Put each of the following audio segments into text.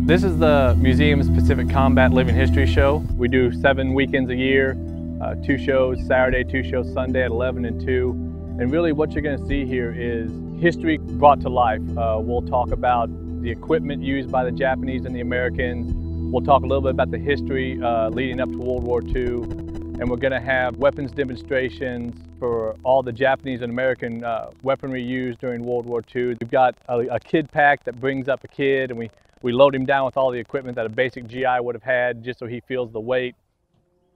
This is the Museum's Pacific Combat Living History Show. We do 7 weekends a year, 2 shows Saturday, 2 shows Sunday at 11 and 2. And really what you're going to see here is history brought to life. We'll talk about the equipment used by the Japanese and the Americans. We'll talk a little bit about the history leading up to World War II. And we're going to have weapons demonstrations for all the Japanese and American weaponry used during World War II. We've got a kid pack that brings up a kid, and we load him down with all the equipment that a basic GI would have had just so he feels the weight.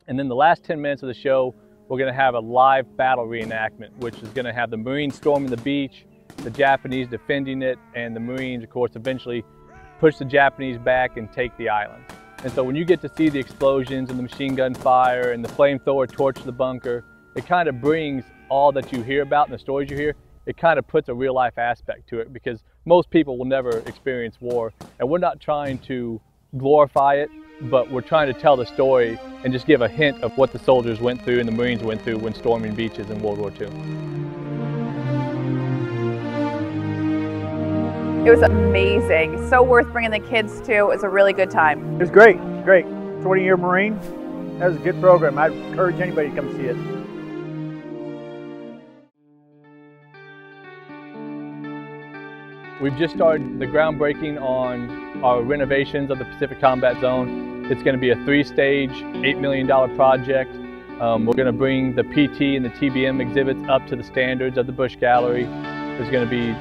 And then the last 10 minutes of the show, we're going to have a live battle reenactment, which is going to have the Marines storming the beach, the Japanese defending it, and the Marines, of course, eventually push the Japanese back and take the island. And so when you get to see the explosions and the machine gun fire and the flamethrower torch the bunker, it kind of brings all that you hear about and the stories you hear, it kind of puts a real life aspect to it, because most people will never experience war. And we're not trying to glorify it, but we're trying to tell the story and just give a hint of what the soldiers went through and the Marines went through when storming beaches in World War II. It was amazing. So worth bringing the kids to. It was a really good time. It was great. It was great. 20-year Marine. That was a good program. I'd encourage anybody to come see it. We've just started the groundbreaking on our renovations of the Pacific Combat Zone. It's going to be a 3-stage, $8 million project. We're going to bring the PT and the TBM exhibits up to the standards of the Bush Gallery. There's going to be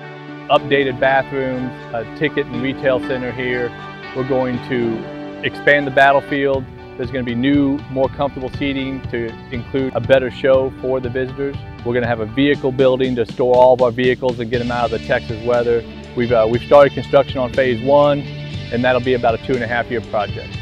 updated bathrooms, a ticket and retail center here. We're going to expand the battlefield. There's going to be new, more comfortable seating to include a better show for the visitors. We're going to have a vehicle building to store all of our vehicles and get them out of the Texas weather. We've started construction on phase 1, and that'll be about a 2.5-year project.